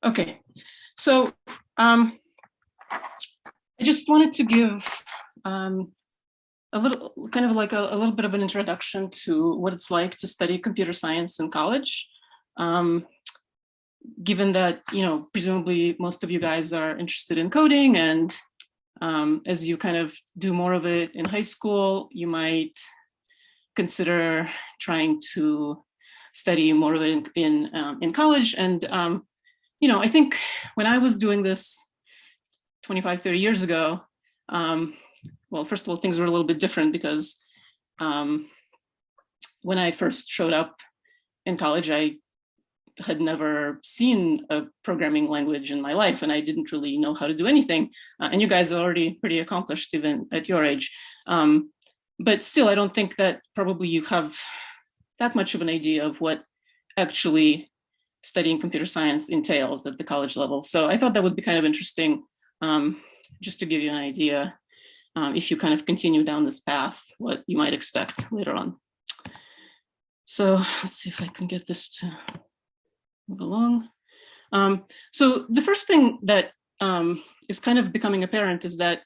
Okay, so I just wanted to give a little, kind of like a little bit of an introduction to what it's like to study computer science in college. Given that, presumably most of you guys are interested in coding, and as you kind of do more of it in high school, you might consider trying to study more of it in college. And I think when I was doing this 25, 30 years ago, well, first of all, things were a little bit different because when I first showed up in college, I had never seen a programming language in my life, and I didn't really know how to do anything. And you guys are already pretty accomplished even at your age. But still, I don't think that probably you have that much of an idea of what actually studying computer science entails at the college level. So I thought that would be kind of interesting, just to give you an idea, if you kind of continue down this path, what you might expect later on. So let's see if I can get this to move along. So the first thing that is kind of becoming apparent is that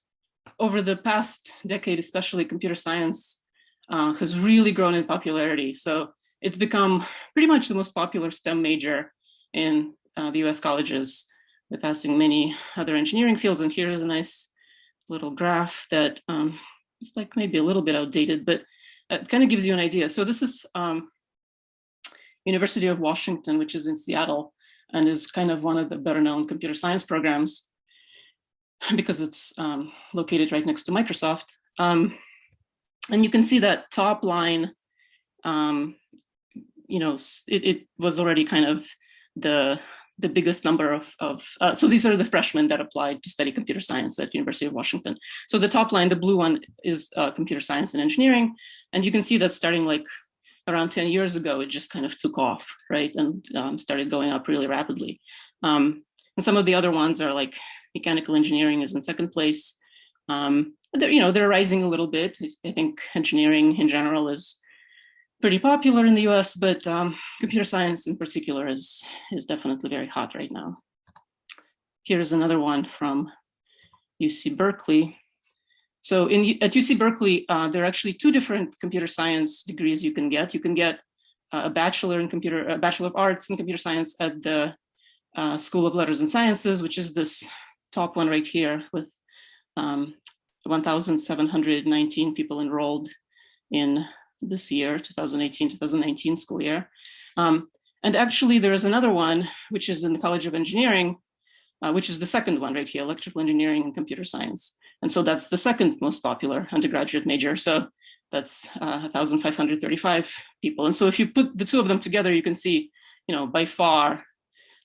over the past decade, especially, computer science has really grown in popularity. So it's become pretty much the most popular STEM major in the US colleges, surpassing many other engineering fields. And here's a nice little graph that is like maybe a little bit outdated, but it kind of gives you an idea. So this is University of Washington, which is in Seattle, and is kind of one of the better known computer science programs because it's located right next to Microsoft. And you can see that top line, it was already kind of the biggest number of so these are the freshmen that applied to study computer science at University of Washington. So the top line, the blue one, is computer science and engineering. And you can see that starting like around 10 years ago, it just kind of took off, right? And started going up really rapidly. And some of the other ones are like mechanical engineering is in second place. They're rising a little bit. I think engineering in general is pretty popular in the US, but computer science in particular is definitely very hot right now. Here's another one from UC Berkeley. So at UC Berkeley, there are actually two different computer science degrees you can get. You can get a Bachelor of Arts in Computer Science at the School of Letters and Sciences, which is this top one right here with 1,719 people enrolled in this year, 2018-2019 school year. And actually there is another one, which is in the College of Engineering, which is the second one right here, Electrical Engineering and Computer Science. And so that's the second most popular undergraduate major. So that's 1,535 people. And so if you put the two of them together, you can see, by far,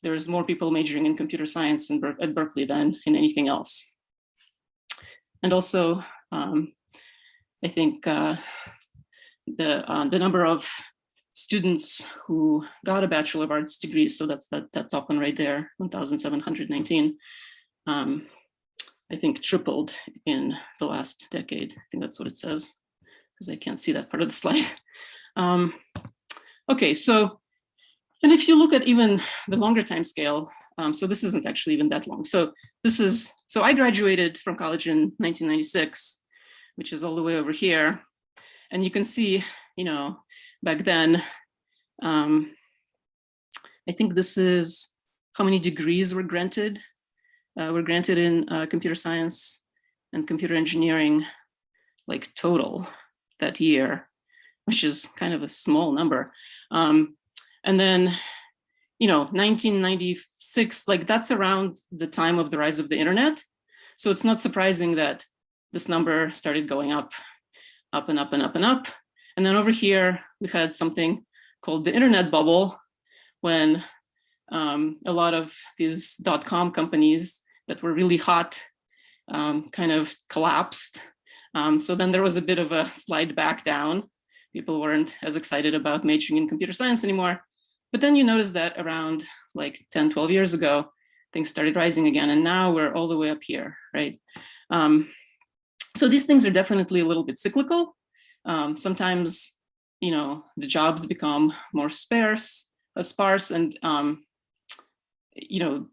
there's more people majoring in computer science at Berkeley than in anything else. And also, I think the number of students who got a Bachelor of Arts degree, so that's that top one right there, 1,719, I think tripled in the last decade. I think that's what it says, because I can't see that part of the slide. Okay, so, and if you look at even the longer time scale, so this isn't actually even that long. So I graduated from college in 1996, which is all the way over here. And you can see, back then, I think this is how many degrees were granted in computer science and computer engineering, like total that year, which is kind of a small number. And then, 1996, like that's around the time of the rise of the internet. So it's not surprising that this number started going up and up and up and up. And then over here, we had something called the internet bubble, when a lot of these .com companies that were really hot kind of collapsed. So then there was a bit of a slide back down. People weren't as excited about majoring in computer science anymore. But then you notice that around like 10, 12 years ago, things started rising again. And now we're all the way up here, right? So these things are definitely a little bit cyclical. Sometimes, the jobs become more sparse, and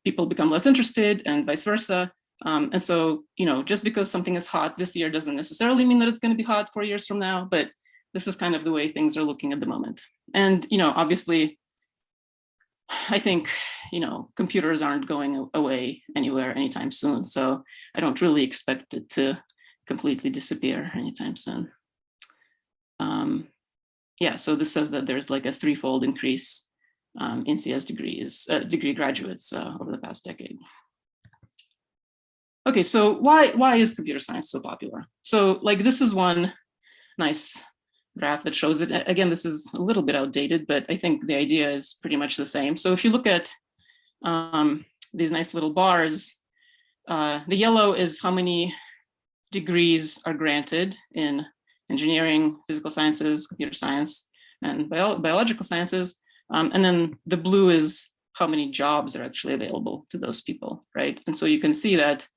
people become less interested and vice versa. And so, just because something is hot this year doesn't necessarily mean that it's going to be hot 4 years from now, but this is kind of the way things are looking at the moment. And, obviously, I think, computers aren't going away anywhere anytime soon. So I don't really expect it to completely disappear anytime soon. So this says that there's like a threefold increase in CS degree graduates over the past decade. Okay, so why is computer science so popular? So this is one nice graph that shows it. Again, this is a little bit outdated, but I think the idea is pretty much the same. So if you look at these nice little bars, the yellow is how many degrees are granted in engineering, physical sciences, computer science, and biological sciences. And then the blue is how many jobs are actually available to those people, right? And so you can see that,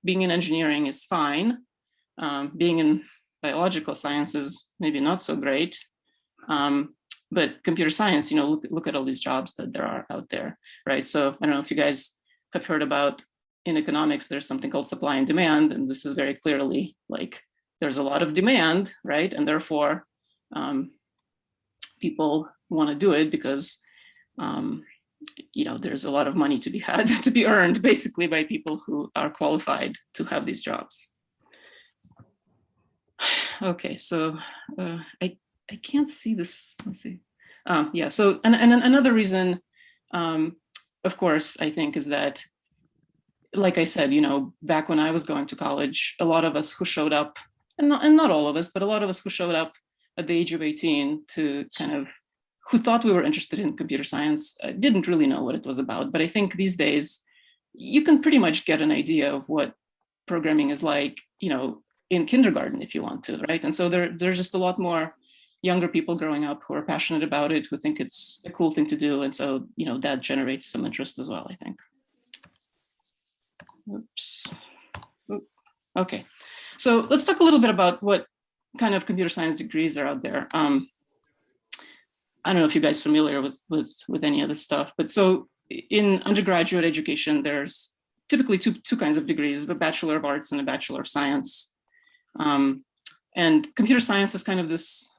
being in engineering is fine. Being in biological sciences, maybe not so great. But computer science, look at all these jobs that there are out there, right? So I don't know if you guys have heard about, in economics, there's something called supply and demand. And this is very clearly there's a lot of demand, right? And therefore, people want to do it because, there's a lot of money to be had, to be earned basically by people who are qualified to have these jobs. Okay, so I can't see this. Let's see. So and another reason, of course, I think is that, like I said, back when I was going to college, a lot of us who showed up, and not all of us, but a lot of us who showed up at the age of 18 to who thought we were interested in computer science, didn't really know what it was about. But I think these days, you can pretty much get an idea of what programming is like, in kindergarten if you want to, right? And so there's just a lot more younger people growing up who are passionate about it, who think it's a cool thing to do. And so, that generates some interest as well, I think. Oops. Okay, so let's talk a little bit about what kind of computer science degrees are out there. I don't know if you guys are familiar with any of this stuff, but so in undergraduate education, there's typically two kinds of degrees, a Bachelor of Arts and a Bachelor of Science. And computer science is kind of this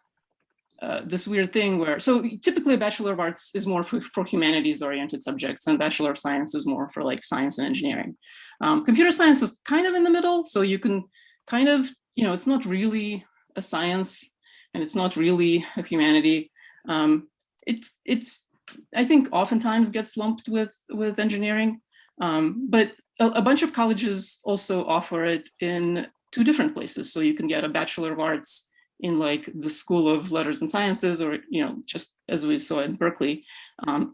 weird thing where, so typically a Bachelor of Arts is more for humanities-oriented subjects, and Bachelor of Science is more for science and engineering. Computer science is kind of in the middle, so you can kind of, it's not really a science, and it's not really a humanity. It's I think oftentimes gets lumped with engineering, but a bunch of colleges also offer it in two different places. So you can get a Bachelor of Arts in the School of Letters and Sciences, or just as we saw in Berkeley,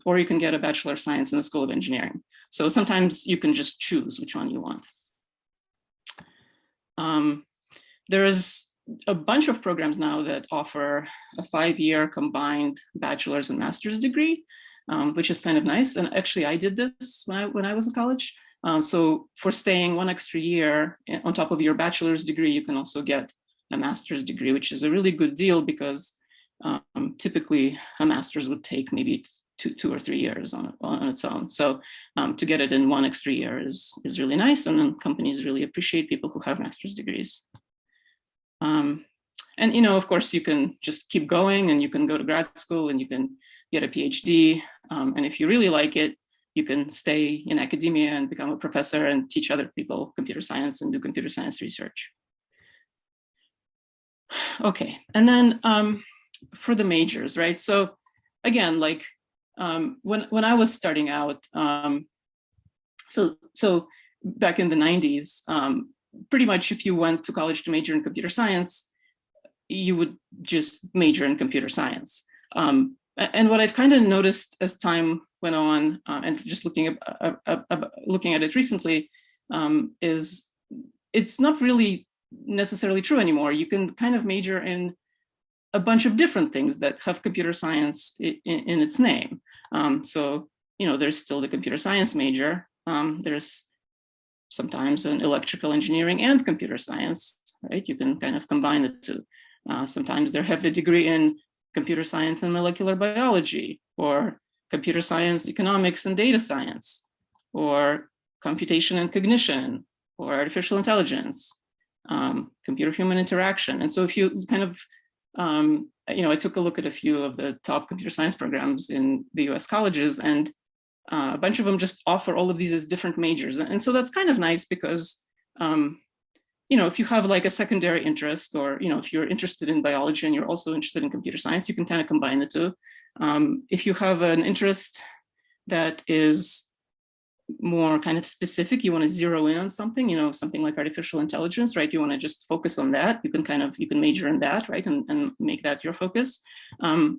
or you can get a Bachelor of Science in the School of Engineering. So sometimes you can just choose which one you want. There is a bunch of programs now that offer a 5-year combined bachelor's and master's degree, which is kind of nice. And actually, I did this when I was in college. So for staying one extra year on top of your bachelor's degree, you can also get a master's degree, which is a really good deal because typically a master's would take maybe 2 or 3 years on its own. So to get it in one extra year is really nice. And then companies really appreciate people who have master's degrees. And, of course, you can just keep going and you can go to grad school and you can get a PhD. And if you really like it, you can stay in academia and become a professor and teach other people computer science and do computer science research. Okay, and then for the majors, right? So again, when I was starting out, so back in the 90s, pretty much if you went to college to major in computer science, you would just major in computer science. And what I've kind of noticed as time went on, and just looking at it recently, is it's not really necessarily true anymore. You can kind of major in a bunch of different things that have computer science in its name. So, there's still the computer science major. There's sometimes an electrical engineering and computer science, right? You can kind of combine the two. Sometimes they have a degree in computer science and molecular biology, or computer science, economics, and data science, or computation and cognition, or artificial intelligence, computer-human interaction. And so if you kind of, I took a look at a few of the top computer science programs in the US colleges, and a bunch of them just offer all of these as different majors. And so that's kind of nice because, if you have like a secondary interest, or, if you're interested in biology and you're also interested in computer science, you can kind of combine the two. If you have an interest that is more kind of specific, you want to zero in on something, something like artificial intelligence, right? You want to just focus on that. You can major in that, right? And make that your focus.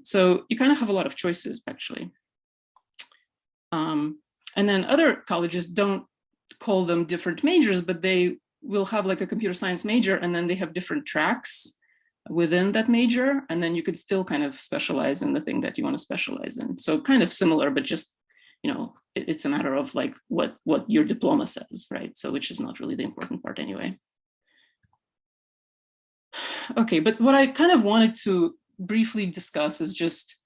So you kind of have a lot of choices, actually. And then other colleges don't call them different majors, but they will have like a computer science major, and then they have different tracks within that major. And then you could still kind of specialize in the thing that you want to specialize in. So kind of similar, but just, it's a matter of like what your diploma says, right? So which is not really the important part anyway. Okay, but what I kind of wanted to briefly discuss is just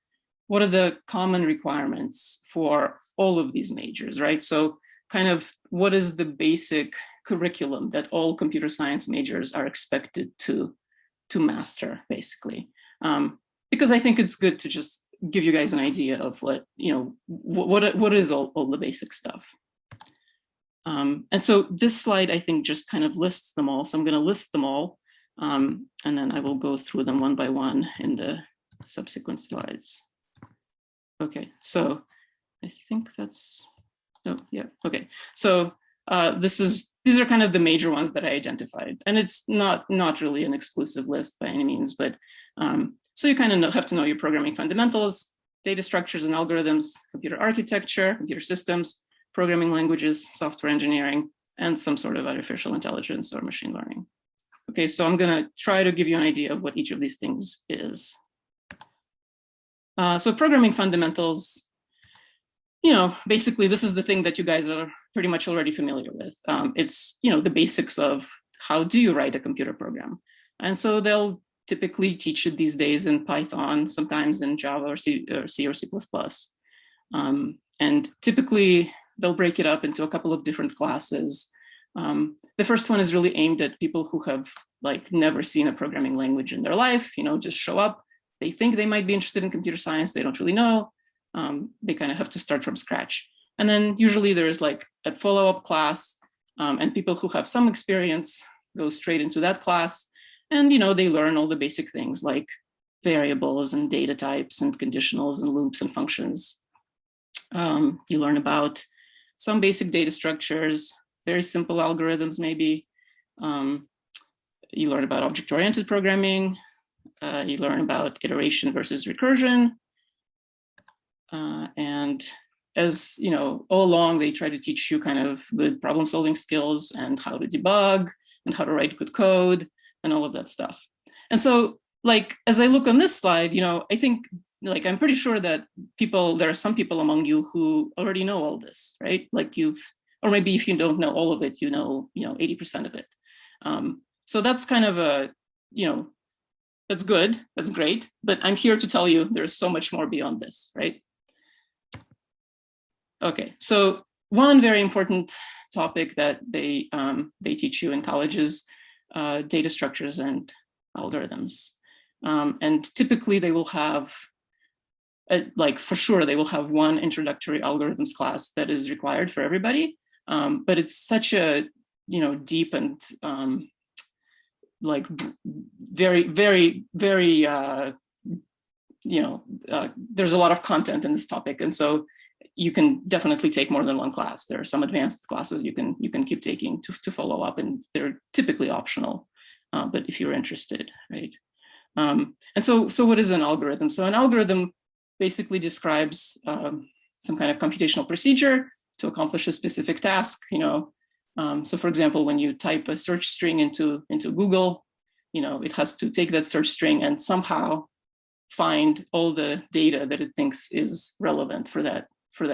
what are the common requirements for all of these majors, right? So kind of what is the basic curriculum that all computer science majors are expected to master, basically. Because I think it's good to just give you guys an idea of what is all the basic stuff. And so this slide, I think, just kind of lists them all. So I'm going to list them all, and then I will go through them one by one in the subsequent slides. Okay, so I think that's, oh yeah, okay. So these are kind of the major ones that I identified, and it's not really an exclusive list by any means, but so you kind of have to know your programming fundamentals, data structures and algorithms, computer architecture, computer systems, programming languages, software engineering, and some sort of artificial intelligence or machine learning. Okay, so I'm going to try to give you an idea of what each of these things is. So programming fundamentals, basically this is the thing that you guys are pretty much already familiar with. It's, the basics of how do you write a computer program. And so they'll typically teach it these days in Python, sometimes in Java or C or C++. And typically they'll break it up into a couple of different classes. The first one is really aimed at people who have like never seen a programming language in their life, just show up. They think they might be interested in computer science. They don't really know. They kind of have to start from scratch. And then usually there is like a follow-up class, and people who have some experience go straight into that class. And, they learn all the basic things like variables and data types and conditionals and loops and functions. You learn about some basic data structures, very simple algorithms maybe. You learn about object-oriented programming. You learn about iteration versus recursion. And as all along, they try to teach you kind of good problem-solving skills and how to debug and how to write good code and all of that stuff. And so, like, as I look on this slide, I think, like, I'm pretty sure that there are some people among you who already know all this, right? Like or maybe if you don't know all of it, 80% of it. So that's kind of that's good, that's great, but I'm here to tell you there's so much more beyond this, right? Okay, so one very important topic that they teach you in college is data structures and algorithms. And typically they will have, for sure, they will have one introductory algorithms class that is required for everybody. But it's such a, deep and very, very, very, there's a lot of content in this topic. And so you can definitely take more than one class. There are some advanced classes you can keep taking to follow up, and they're typically optional, but if you're interested, right? And so what is an algorithm? So an algorithm basically describes some kind of computational procedure to accomplish a specific task. So for example, when you type a search string into Google, it has to take that search string and somehow find all the data that it thinks is relevant for that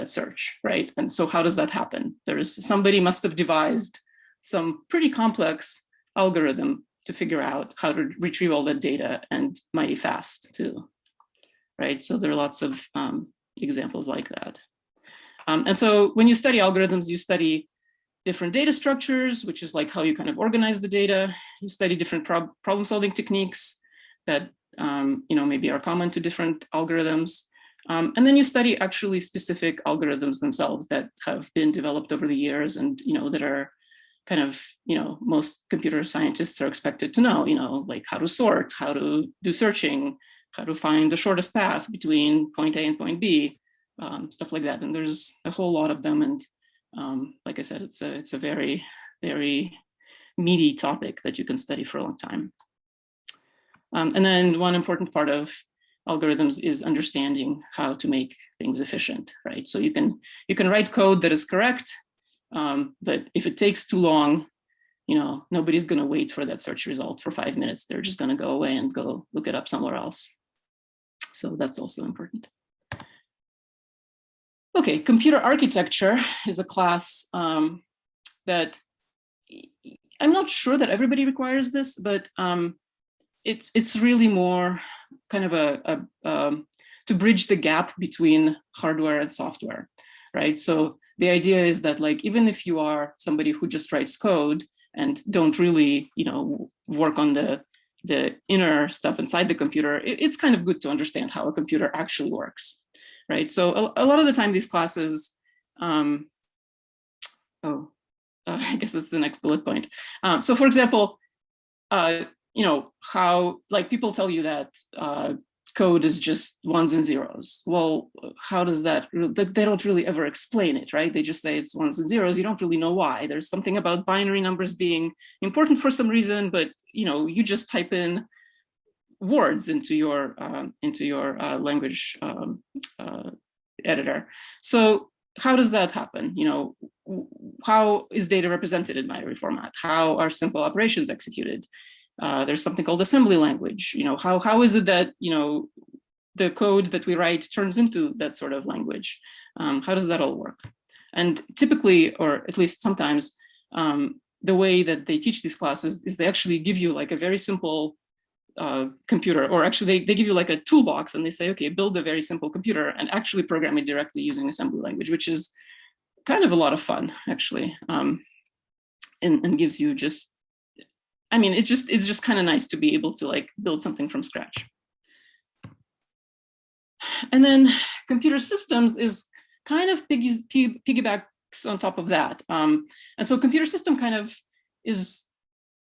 search, right? And so how does that happen? Somebody must have devised some pretty complex algorithm to figure out how to retrieve all that data, and mighty fast too, right? So there are lots of examples like that. And so when you study algorithms, you study different data structures, which is like how you kind of organize the data. You study different problem-solving techniques that maybe are common to different algorithms. And then you study actually specific algorithms themselves that have been developed over the years and, that are kind of, most computer scientists are expected to know, like how to sort, how to do searching, how to find the shortest path between point A and point B, stuff like that. And there's a whole lot of them. And like I said, it's a very, very meaty topic that you can study for a long time. And then one important part of algorithms is understanding how to make things efficient, right? So you can write code that is correct, but if it takes too long, nobody's going to wait for that search result for 5 minutes. They're just going to go away and go look it up somewhere else. So that's also important. Okay, computer architecture is a class that I'm not sure that everybody requires this, but it's really more kind of to bridge the gap between hardware and software, right? So the idea is that, like, even if you are somebody who just writes code and don't really, work on the inner stuff inside the computer, it's kind of good to understand how a computer actually works, right? So a lot of the time these classes, I guess that's the next bullet point. So for example, how, like, people tell you that code is just ones and zeros. Well, how does that, they don't really ever explain it, right? They just say it's ones and zeros. You don't really know why. There's something about binary numbers being important for some reason, but you just type in words into your language editor. So how does that happen? How is data represented in binary format? How are simple operations executed? There's something called assembly language. How is it that the code that we write turns into that sort of language? How does that all work? And typically, or at least sometimes, the way that they teach these classes is they actually give you like a very simple computer, or actually they give you like a toolbox and they say, okay, build a very simple computer and actually program it directly using assembly language, which is kind of a lot of fun, actually, and gives you just, it's just kind of nice to be able to like build something from scratch. And then computer systems is kind of piggybacks on top of that. And so computer system kind of is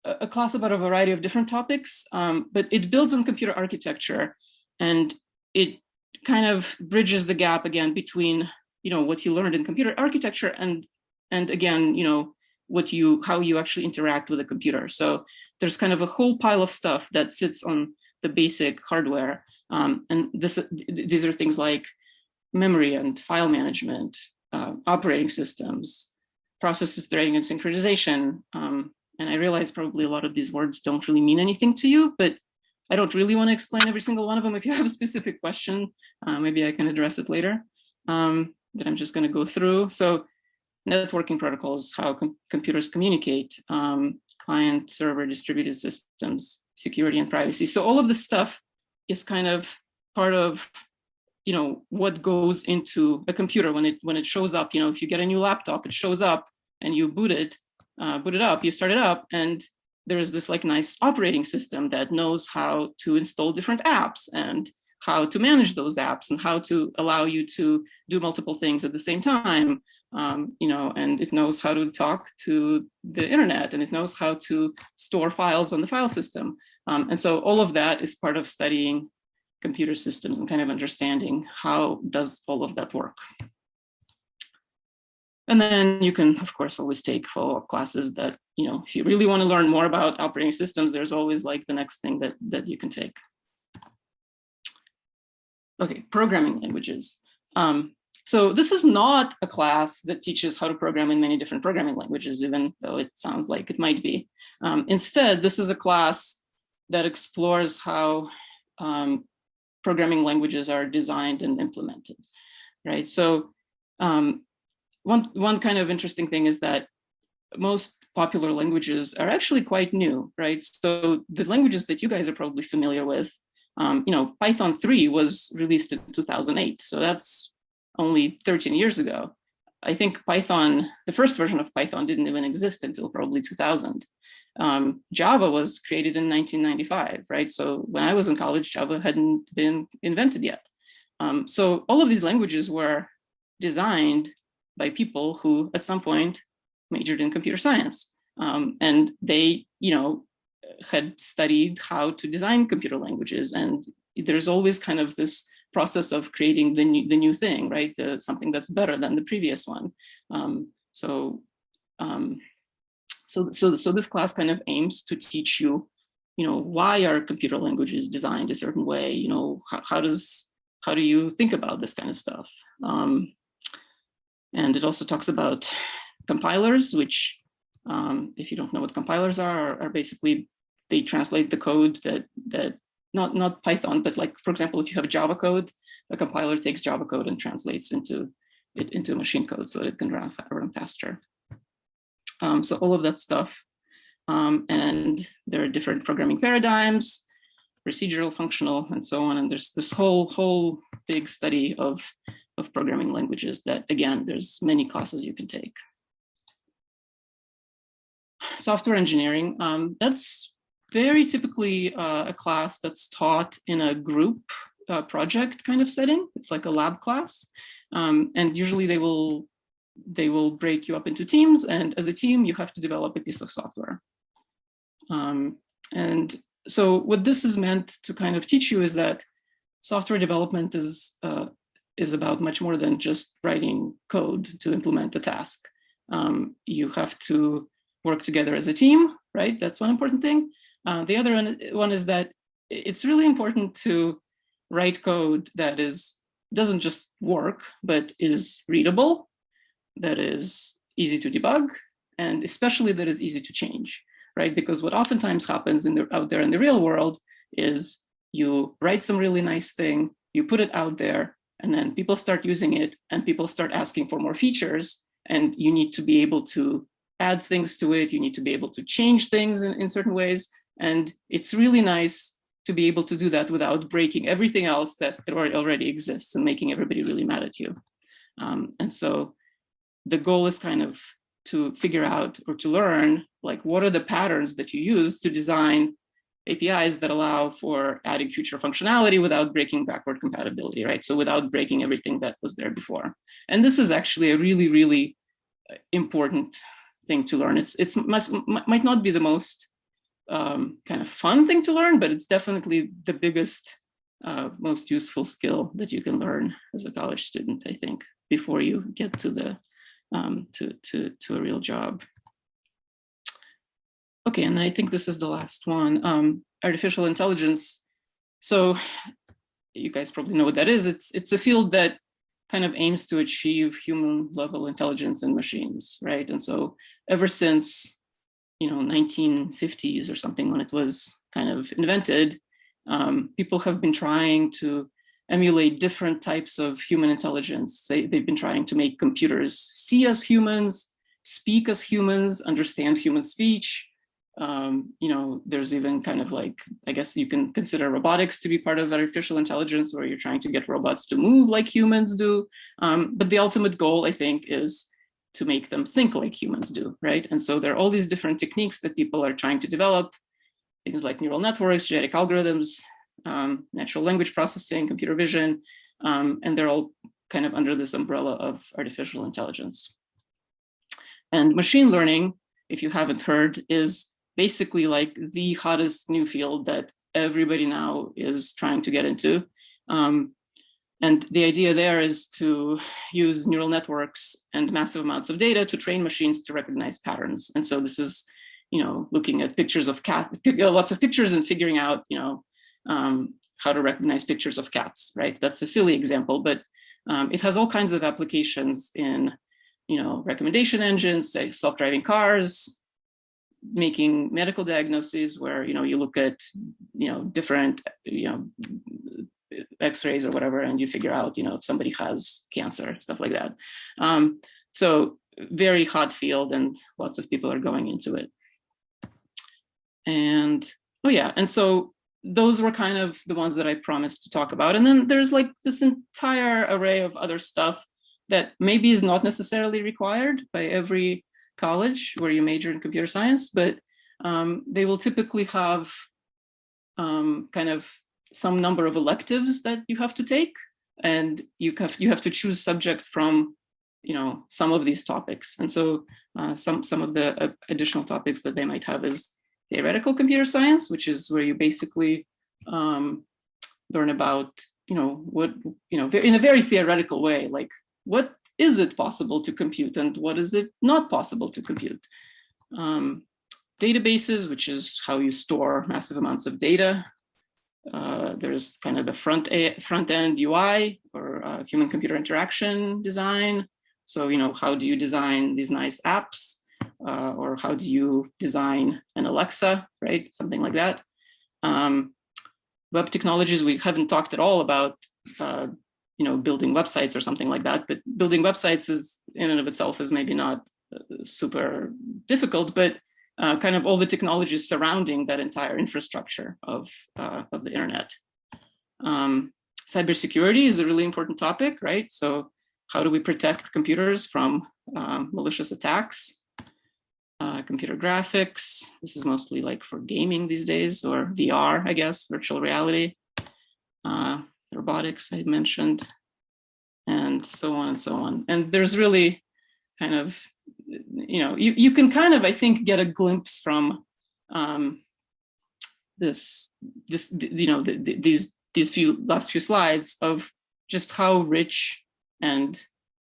a class about a variety of different topics, but it builds on computer architecture, and it kind of bridges the gap again between, what you learned in computer architecture and again, how you actually interact with a computer. So there's kind of a whole pile of stuff that sits on the basic hardware. And these are things like memory and file management, operating systems, processes, threading, and synchronization. And I realize probably a lot of these words don't really mean anything to you, but I don't really want to explain every single one of them. If you have a specific question, maybe I can address it later. But I'm just going to go through. So networking protocols, how computers communicate, client, server, distributed systems, security and privacy. So all of this stuff is kind of part of, what goes into a computer when it shows up. If you get a new laptop, it shows up and you boot it up, you start it up, and there is this like nice operating system that knows how to install different apps and how to manage those apps and how to allow you to do multiple things at the same time. And it knows how to talk to the internet, and it knows how to store files on the file system. And so all of that is part of studying computer systems and kind of understanding how does all of that work. And then you can, of course, always take follow-up classes that, if you really want to learn more about operating systems, there's always like the next thing that you can take. Okay, programming languages. So this is not a class that teaches how to program in many different programming languages, even though it sounds like it might be. Instead, this is a class that explores how programming languages are designed and implemented, right? So one kind of interesting thing is that most popular languages are actually quite new, right? So the languages that you guys are probably familiar with, Python 3 was released in 2008. So that's only 13 years ago. I think Python, the first version of Python didn't even exist until probably 2000. Java was created in 1995, right? So when I was in college, Java hadn't been invented yet. So all of these languages were designed by people who at some point majored in computer science. And they, had studied how to design computer languages. And there's always kind of this process of creating the new thing, right? Something that's better than the previous one. So this class kind of aims to teach you, why are computer languages designed a certain way? How do you think about this kind of stuff? And it also talks about compilers, which, if you don't know what compilers are basically, they translate the code that not Python, but like, for example, if you have Java code, a compiler takes Java code and translates into machine code so that it can run faster. So all of that stuff. And there are different programming paradigms, procedural, functional, and so on. And there's this whole big study of programming languages that, again, there's many classes you can take. Software engineering, that's very typically a class that's taught in a group project kind of setting. It's like a lab class. And usually they will break you up into teams, and as a team, you have to develop a piece of software. And so what this is meant to kind of teach you is that software development is about much more than just writing code to implement a task. You have to work together as a team, right? That's one important thing. The other one is that it's really important to write code that doesn't just work, but is readable, that is easy to debug, and especially that is easy to change, right? Because what oftentimes happens out there in the real world is you write some really nice thing, you put it out there, and then people start using it, and people start asking for more features, and you need to be able to add things to it, you need to be able to change things in certain ways, and it's really nice to be able to do that without breaking everything else that already exists and making everybody really mad at you. And so the goal is kind of to figure out or to learn, like, what are the patterns that you use to design APIs that allow for adding future functionality without breaking backward compatibility, right? So without breaking everything that was there before. And this is actually a really, really important thing to learn. It might not be the most kind of fun thing to learn, but it's definitely the biggest, most useful skill that you can learn as a college student, I think, before you get to the to a real job. Okay, and I think this is the last one, artificial intelligence. So you guys probably know what that is. It's a field that kind of aims to achieve human level intelligence in machines, right? And so ever since 1950s or something, when it was kind of invented, people have been trying to emulate different types of human intelligence. They've been trying to make computers see as humans, speak as humans, understand human speech. There's even kind of like, I guess you can consider robotics to be part of artificial intelligence, where you're trying to get robots to move like humans do. But the ultimate goal, I think, is to make them think like humans do, right? And so there are all these different techniques that people are trying to develop, things like neural networks, genetic algorithms, natural language processing, computer vision, and they're all kind of under this umbrella of artificial intelligence. And machine learning, if you haven't heard, is basically like the hottest new field that everybody now is trying to get into. And the idea there is to use neural networks and massive amounts of data to train machines to recognize patterns. And so this is, looking at pictures of cats, lots of pictures, and figuring out, how to recognize pictures of cats, right? That's a silly example, but it has all kinds of applications in, recommendation engines, say self-driving cars, making medical diagnoses where, you look at, different, x-rays or whatever, and you figure out, if somebody has cancer, stuff like that. So very hot field, and lots of people are going into it. And, and so those were kind of the ones that I promised to talk about. And then there's like this entire array of other stuff that maybe is not necessarily required by every college where you major in computer science, but they will typically have kind of some number of electives that you have to take, and you have to choose subject from, you know, some of these topics. And so some of the additional topics that they might have is theoretical computer science, which is where you basically learn about, you know, what, you know, in a very theoretical way, like what is it possible to compute and what is it not possible to compute. Databases, which is how you store massive amounts of data. There's kind of the front end UI, or human computer interaction design. So, you know, how do you design these nice apps? Or how do you design an Alexa, right? Something like that. Web technologies, we haven't talked at all about, you know, building websites or something like that, but building websites is in and of itself is maybe not super difficult, but kind of all the technologies surrounding that entire infrastructure of the internet. Cybersecurity is a really important topic, right? So how do we protect computers from malicious attacks? Computer graphics, this is mostly like for gaming these days, or VR, I guess, virtual reality. Robotics, I mentioned, and so on and so on. And there's really kind of, you know, you can kind of, I think, get a glimpse from this, you know, these last few slides of just how rich and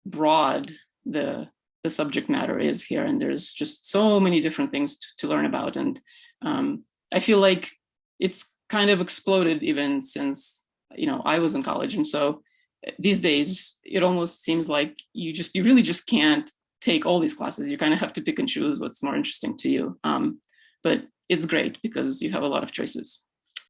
broad the subject matter is here. And there's just so many different things to learn about. And I feel like it's kind of exploded even since, you know, I was in college. And so these days, it almost seems like you really just can't take all these classes. You kind of have to pick and choose what's more interesting to you. But it's great because you have a lot of choices.